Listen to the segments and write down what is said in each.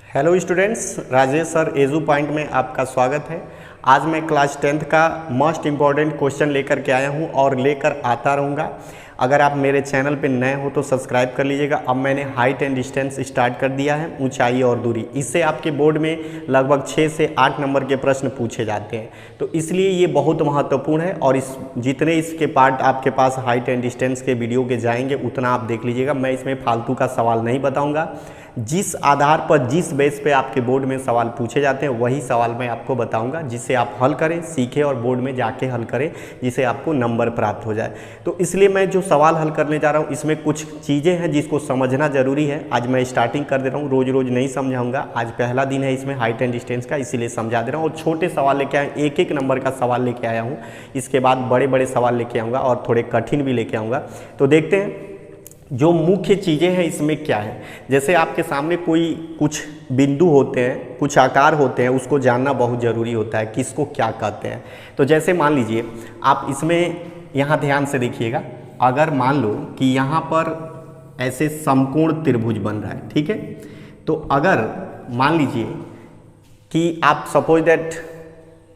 Hello students, Rajesh sir edu point में आपका स्वागत है। आज मैं क्लास 10th का मोस्ट इम्पॉर्टेंट क्वेश्चन लेकर के आया हूं और लेकर आता रहूँगा। अगर आप मेरे चैनल पे नए हो तो सब्सक्राइब कर लीजिएगा। अब मैंने हाइट एंड डिस्टेंस स्टार्ट कर दिया है, ऊंचाई और दूरी। इससे आपके बोर्ड में लगभग 6 से 8 नंबर के प्रश्न पूछे जाते हैं, तो इसलिए ये बहुत महत्वपूर्ण है। और इस जितने इसके पार्ट आपके पास हाइट एंड डिस्टेंस के वीडियो के जाएंगे उतना आप देख लीजिएगा। मैं इसमें फालतू का सवाल नहीं बताऊँगा। जिस आधार पर जिस बेस पे आपके बोर्ड में सवाल पूछे जाते हैं वही सवाल मैं आपको बताऊंगा, जिससे आप हल करें, सीखें और बोर्ड में जाके हल करें, जिससे आपको नंबर प्राप्त हो जाए। तो इसलिए मैं जो सवाल हल करने जा रहा हूं इसमें कुछ चीज़ें हैं जिसको समझना ज़रूरी है। आज मैं स्टार्टिंग कर दे रहा हूँ, रोज़ रोज़ नहीं समझाऊंगा। आज पहला दिन है इसमें हाइट एंड डिस्टेंस का, इसीलिए समझा दे रहा हूँ। और छोटे सवाल लेके आए, एक एक नंबर का सवाल लेके आया हूँ। इसके बाद बड़े बड़े सवाल लेके आऊँगा और थोड़े कठिन भी लेके आऊँगा। तो देखते हैं जो मुख्य चीज़ें हैं इसमें क्या है। जैसे आपके सामने कोई कुछ बिंदु होते हैं, कुछ आकार होते हैं, उसको जानना बहुत ज़रूरी होता है, किसको क्या कहते हैं। तो जैसे मान लीजिए आप इसमें यहाँ ध्यान से देखिएगा। अगर मान लो कि यहाँ पर ऐसे समकोण त्रिभुज बन रहा है, ठीक है। तो अगर मान लीजिए कि आप सपोज दैट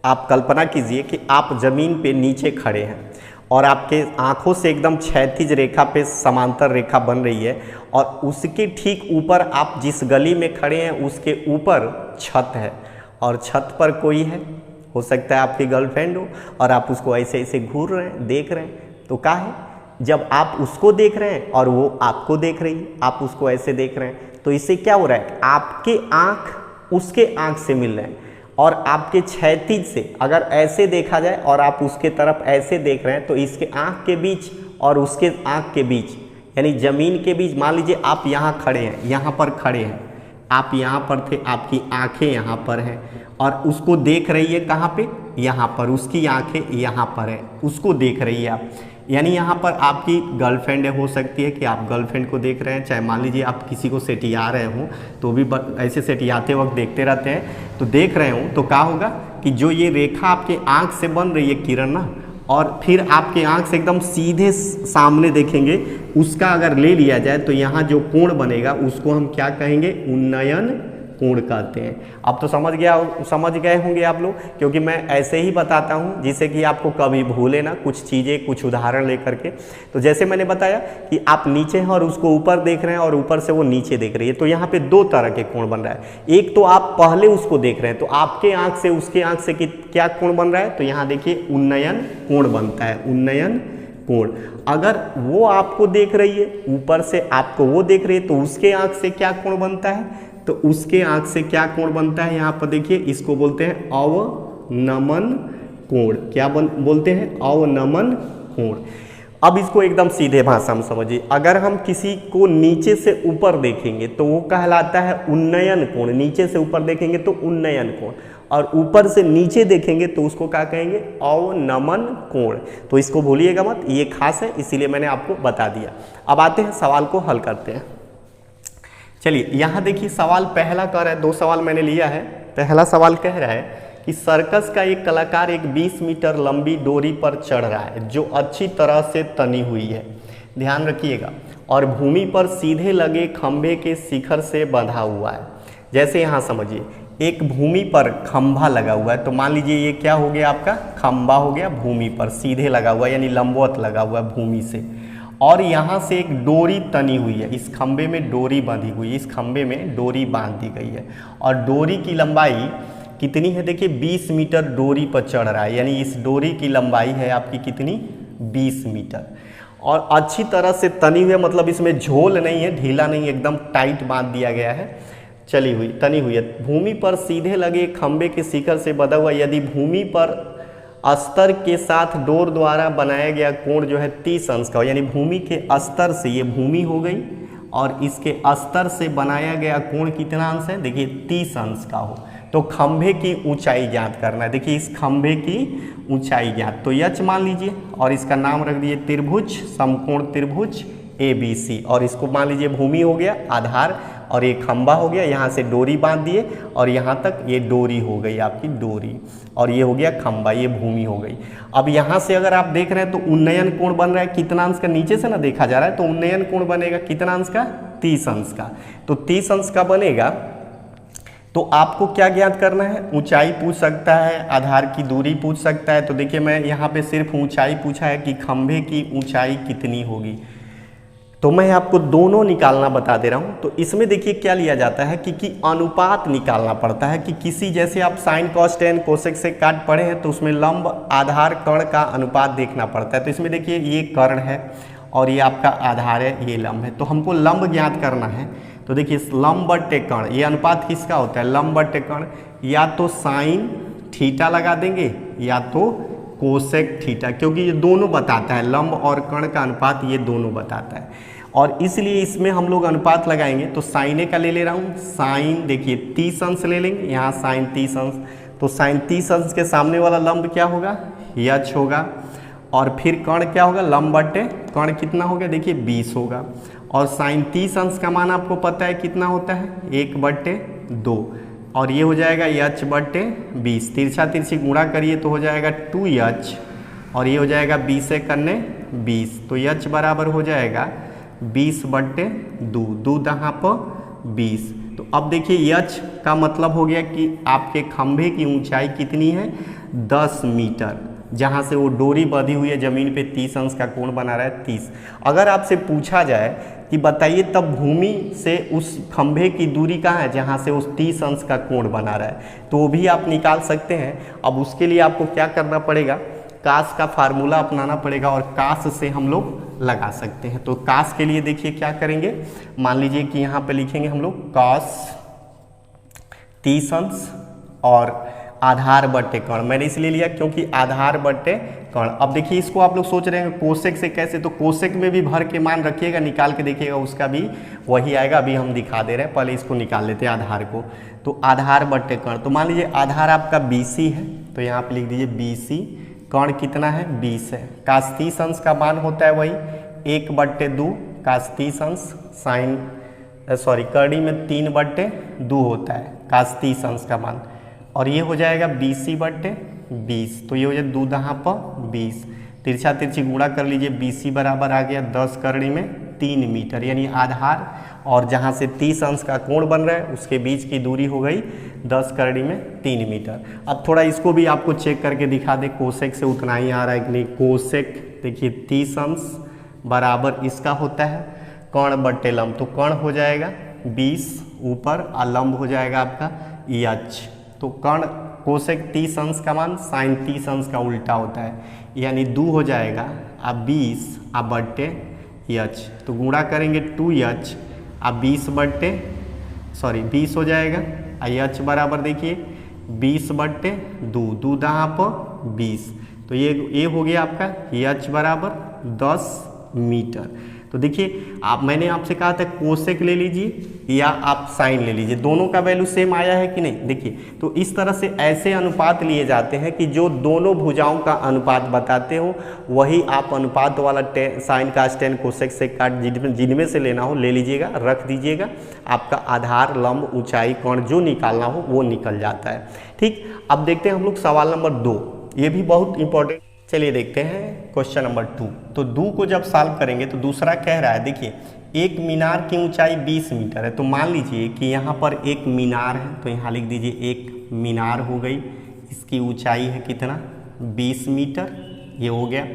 आप कल्पना कीजिए कि आप ज़मीन पे नीचे खड़े हैं और आपके आँखों से एकदम क्षैतिज रेखा पे समांतर रेखा बन रही है, और उसके ठीक ऊपर आप जिस गली में खड़े हैं उसके ऊपर छत है, और छत पर कोई है, हो सकता है आपकी गर्लफ्रेंड हो, और आप उसको ऐसे ऐसे घूर रहे हैं, देख रहे हैं। तो क्या है, जब आप उसको देख रहे हैं और वो आपको देख रही है, आप उसको ऐसे देख रहे हैं, तो इससे क्या हो रहा है, आपके आँख उसके आँख से मिल रहे हैं। और आपके क्षैतिज से अगर ऐसे देखा जाए और आप उसके तरफ ऐसे देख रहे हैं, तो इसके आँख के बीच और उसके आँख के बीच, यानी ज़मीन के बीच, मान लीजिए आप यहाँ खड़े हैं, यहाँ पर खड़े हैं, आप यहाँ पर थे, आपकी आँखें यहाँ पर हैं और उसको देख रही है कहाँ पे, यहाँ पर, उसकी आँखें यहाँ पर है, उसको देख रही है आप। यानी यहाँ पर आपकी गर्लफ्रेंड हो सकती है कि आप गर्लफ्रेंड को देख रहे हैं, चाहे मान लीजिए आप किसी को सेटिया रहे हो तो भी ऐसे सेटियाते वक्त देखते रहते हैं, तो देख रहे हो तो क्या होगा कि जो ये रेखा आपके आँख से बन रही है किरण ना, और फिर आपके आँख से एकदम सीधे सामने देखेंगे, उसका अगर ले लिया जाए तो यहाँ जो कोण बनेगा उसको हम क्या कहेंगे, उन्नयन कोण कहते हैं। अब तो समझ गए होंगे आप लोग, क्योंकि मैं ऐसे ही बताता हूं जिससे कि आपको कभी भूले ना, कुछ चीज़ें, कुछ उदाहरण लेकर के। तो जैसे मैंने बताया कि आप नीचे हैं और उसको ऊपर देख रहे हैं और ऊपर से वो नीचे देख रही है, तो यहाँ पे दो तरह के कोण बन रहा है। एक तो आप पहले उसको देख रहे हैं, तो आपके आँख से उसके आँख से क्या कोण बन रहा है, तो यहाँ देखिए उन्नयन कोण बनता है, उन्नयन कोण। अगर वो आपको देख रही है, ऊपर से आपको वो देख रही है, तो उसके आँख से क्या कोण बनता है, तो उसके आँख से क्या कोण बनता है, यहाँ पर देखिए, इसको बोलते हैं अवनमन कोण। क्या बोलते हैं, अवनमन कोण। अब इसको एकदम सीधे भाषा में समझिए। अगर हम किसी को नीचे से ऊपर देखेंगे तो वो कहलाता है उन्नयन कोण। नीचे से ऊपर देखेंगे तो उन्नयन कोण, और ऊपर से नीचे देखेंगे तो उसको क्या कहेंगे, अवनमन कोण। तो इसको भूलिएगा मत, ये खास है, इसीलिए मैंने आपको बता दिया। अब आते हैं सवाल को हल करते हैं। चलिए यहाँ देखिए, सवाल पहला कह रहा है, दो सवाल मैंने लिया है। पहला सवाल कह रहा है कि सर्कस का एक कलाकार एक 20 मीटर लंबी डोरी पर चढ़ रहा है जो अच्छी तरह से तनी हुई है, ध्यान रखिएगा, और भूमि पर सीधे लगे खंभे के शिखर से बंधा हुआ है। जैसे यहाँ समझिए, एक भूमि पर खंभा लगा हुआ है, तो मान लीजिए ये क्या हो गया, आपका खंभा हो गया, भूमि पर सीधे लगा हुआ है, यानी लंबवत लगा हुआ है भूमि से। और यहाँ से एक डोरी तनी हुई है, इस खंबे में डोरी बांधी हुई है, इस खंबे में डोरी बांध दी गई है, और डोरी की लंबाई कितनी है, देखिए 20 मीटर डोरी पर चढ़ रहा है, यानी इस डोरी की लंबाई है आपकी कितनी, 20 मीटर। और अच्छी तरह से तनी हुई है, मतलब इसमें झोल नहीं है, ढीला नहीं, एकदम टाइट बांध दिया गया है, तनी हुई है। भूमि पर सीधे लगे खंबे के शिखर से बंधा हुआ। यदि भूमि पर अस्तर के साथ डोर द्वारा बनाया गया कोण जो है 30 अंश का हो, यानी भूमि के अस्तर से, ये भूमि हो गई, और इसके अस्तर से बनाया गया कोण कितना अंश है, देखिए 30 अंश का हो, तो खंभे की ऊंचाई ज्ञात करना है। देखिए इस खंभे की ऊंचाई ज्ञात, तो यच मान लीजिए, और इसका नाम रख दिए त्रिभुज, समकोण त्रिभुज ABC, और इसको मान लीजिए भूमि हो गया, आधार, और ये खंभा हो गया, यहाँ से डोरी बांध दिए, और यहाँ तक ये डोरी हो गई आपकी डोरी, और ये हो गया खंभा, ये भूमि हो गई। अब यहाँ से अगर आप देख रहे हैं तो उन्नयन कोण बन रहा है कितना अंश का, नीचे से ना देखा जा रहा है, तो उन्नयन कोण बनेगा कितना अंश का, 30 अंश का। तो 30 अंश का बनेगा तो आपको क्या ज्ञात करना है, ऊंचाई पूछ सकता है, आधार की दूरी पूछ सकता है। तो देखिए मैं यहाँ पे सिर्फ ऊंचाई पूछा है कि खंभे की ऊंचाई कितनी होगी, तो मैं आपको दोनों निकालना बता दे रहा हूँ। तो इसमें देखिए क्या लिया जाता है कि अनुपात निकालना पड़ता है कि किसी, जैसे आप साइन कॉस टेन कोसेक से काट पढ़े हैं तो उसमें लंब आधार कर्ण का अनुपात देखना पड़ता है। तो इसमें देखिए ये कर्ण है और ये आपका आधार है, ये लंब है। तो हमको लंब ज्ञात करना है। तो देखिए लंब बट्टे कर्ण, ये अनुपात किसका होता है, लंब बट्टे कर्ण, या तो साइन थीटा लगा देंगे या तो कोसेक थीटा, क्योंकि ये दोनों बताता है, लंब और कर्ण का अनुपात ये दोनों बताता है। और इसलिए इसमें हम लोग अनुपात लगाएंगे। तो साइने का ले रहा हूँ, साइन देखिए 30 अंश ले लेंगे, यहाँ साइन 30 अंश, तो साइन 30 अंश के सामने वाला लंब क्या होगा, यच होगा। और फिर कर्ण क्या होगा, लंब बट्टे कर्ण कितना हो गया, देखिए 20 होगा। और साइन 30 अंश का मान आपको पता है कितना होता है, 1/2, और ये हो जाएगा यच बट्टे 20, तिरछा तिरछी गुणा करिए तो हो जाएगा 2h, और ये हो जाएगा 20 करने 20, तो यच बराबर हो जाएगा 20/2, 2 दहाँ पर 20। तो अब देखिए यच का मतलब हो गया कि आपके खंभे की ऊंचाई कितनी है, 10 मीटर, जहाँ से वो डोरी बंधी हुई है ज़मीन पे 30 अंश का कोण बना रहा है 30। अगर आपसे पूछा जाए कि बताइए तब भूमि से उस खंभे की दूरी कहाँ है जहाँ से उस 30 अंश का कोण बना रहा है, तो वो भी आप निकाल सकते हैं। अब उसके लिए आपको क्या करना पड़ेगा, कास का फार्मूला अपनाना पड़ेगा, और कास से हम लोग लगा सकते हैं। तो कास के लिए देखिए क्या करेंगे, मान लीजिए कि यहाँ पे लिखेंगे हम लोग कास 30 अंश और आधार बट्टे कर्ण, मैंने इसलिए लिया क्योंकि आधार बट्टे कर्ण। अब देखिए इसको आप लोग सोच रहे हैं कोसेक से कैसे, तो कोसेक में भी भर के मान रखिएगा, निकाल के देखिएगा उसका भी वही आएगा। अभी हम दिखा दे रहे हैं, पहले इसको निकाल लेते हैं आधार को। तो आधार बट्टे कर्ण, तो मान लीजिए आधार आपका BC है, तो यहाँ पे लिख दीजिए BC, कर्ण कितना है 20 है, कास 30 अंश का मान होता है वही 1/2 कास 30 अंश, साइन कर्णी में 3/2 होता है कास 30 अंश का मान, और ये हो जाएगा BC/20, तो ये हो जाए 2 दहाँ पर 20, तिरछा तिरछी गुणा कर लीजिए, BC बराबर आ गया 10 करणी में 3 मीटर, यानी आधार और जहाँ से 30 अंश का कोण बन रहा है उसके बीच की दूरी हो गई 10 करणी में 3 मीटर। अब थोड़ा इसको भी आपको चेक करके दिखा दे, कोसेक से उतना ही आ रहा है कि नहीं। कोसेक देखिए 30 अंश बराबर इसका होता है कर्ण बट्टे लंब, तो कर्ण हो जाएगा 20 ऊपर और लंब हो जाएगा आपका यच। तो कर्ण कोसेक 30 अंश का मान साइन 30 अंश का उल्टा होता है, यानी 2 हो जाएगा अब 20 अब बट्टे यच, तो गुणा करेंगे 2h अब 20 हो जाएगा, यच बराबर देखिए 20/2, 2 दहाँ पर 20, तो ये हो गया आपका यच बराबर 10 मीटर। तो देखिए आप, मैंने आपसे कहा था कोसेक ले लीजिए या आप साइन ले लीजिए, दोनों का वैल्यू सेम आया है कि नहीं। देखिए तो इस तरह से ऐसे अनुपात लिए जाते हैं कि जो दोनों भुजाओं का अनुपात बताते हो वही आप अनुपात वाला साइन कास टेन कोसेक से काट जिनमें से लेना हो ले लीजिएगा, रख दीजिएगा, आपका आधार लंब ऊंचाई कोण जो निकालना हो वो निकल जाता है। ठीक, अब देखते हैं हम लोग सवाल नंबर 2, ये भी बहुत इंपॉर्टेंट। चलिए देखते हैं क्वेश्चन नंबर 2। तो 2 को जब सॉल्व करेंगे तो दूसरा कह रहा है, देखिए एक मीनार की ऊंचाई 20 मीटर है, तो मान लीजिए कि यहाँ पर एक मीनार है, तो यहाँ लिख दीजिए एक मीनार हो गई, इसकी ऊंचाई है कितना 20 मीटर, ये हो गया।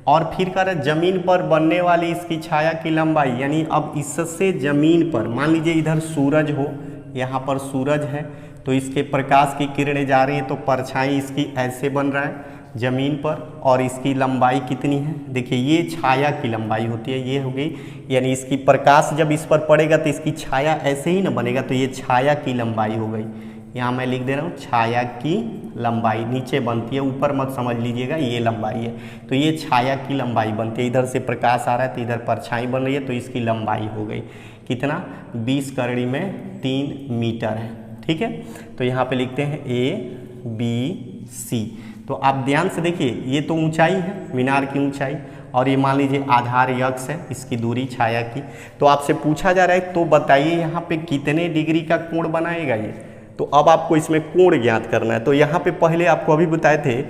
और फिर कह रहा है जमीन पर बनने वाली इसकी छाया की लंबाई, यानी अब इससे जमीन पर मान लीजिए इधर सूरज हो, यहाँ पर सूरज है, तो इसके प्रकाश की किरणें जा रही है, तो परछाई इसकी ऐसे बन रहा है जमीन पर, और इसकी लंबाई कितनी है, देखिए ये छाया की लंबाई होती है, ये हो गई, यानी इसकी प्रकाश जब इस पर पड़ेगा तो इसकी छाया ऐसे ही ना बनेगा, तो ये छाया की लंबाई हो गई। यहाँ मैं लिख दे रहा हूँ छाया की लंबाई, नीचे बनती है ऊपर मत समझ लीजिएगा, ये लंबाई है, तो ये छाया की लंबाई बनती है। इधर से प्रकाश आ रहा है तो इधर परछाई बन रही है, तो इसकी लंबाई हो गई कितना 20 करणी में 3 मीटर है। ठीक है, तो यहाँ पे लिखते हैं ABC। तो आप ध्यान से देखिए, ये तो ऊंचाई है मीनार की ऊंचाई, और ये मान लीजिए आधार यक्स है, इसकी दूरी छाया की। तो आपसे पूछा जा रहा है तो बताइए यहाँ पे कितने डिग्री का कोण बनाएगा ये, तो अब आपको इसमें कोण ज्ञात करना है। तो यहाँ पे पहले आपको अभी बताए थे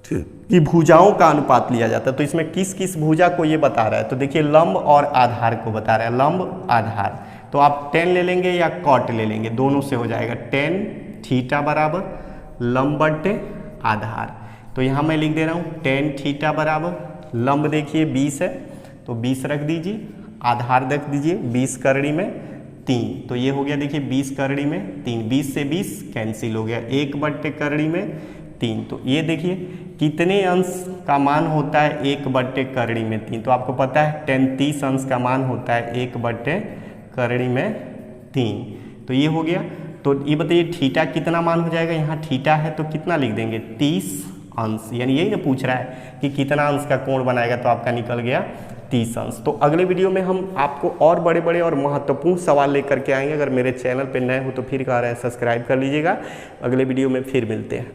कि भुजाओं का अनुपात लिया जाता है, तो इसमें किस किस भुजा को ये बता रहा है, तो देखिए लंब और आधार को बता रहा है, लंब आधार। तो आप टेन ले लेंगे या कॉट ले लेंगे, दोनों से हो जाएगा। टेन थीटा बराबर लंब बटे आधार। तो यहाँ मैं लिख दे रहा हूँ टेन थीटा बराबर लंब देखिए 20 है तो 20 रख दीजिए, आधार रख दीजिए 20 करड़ी में 3। तो ये हो गया देखिए 20 करड़ी में 3, 20 से 20 कैंसिल हो गया, 1 बट्टे करड़ी में 3। तो ये देखिए कितने अंश का मान होता है 1 बट्टे करड़ी में 3। तो आपको पता है 10 30 अंश का मान होता है 1 बट्टे करड़ी में 3। तो ये हो गया। तो ये बताइए थीटा कितना मान हो जाएगा, यहाँ थीटा है तो कितना लिख देंगे 30 अंश, यानी यही ना पूछ रहा है कि कितना अंश का कोण बनाएगा, तो आपका निकल गया 30 अंश। तो अगले वीडियो में हम आपको और बड़े बड़े और महत्वपूर्ण सवाल लेकर के आएंगे। अगर मेरे चैनल पे नए हो तो फिर कह रहे हैं सब्सक्राइब कर लीजिएगा। अगले वीडियो में फिर मिलते हैं।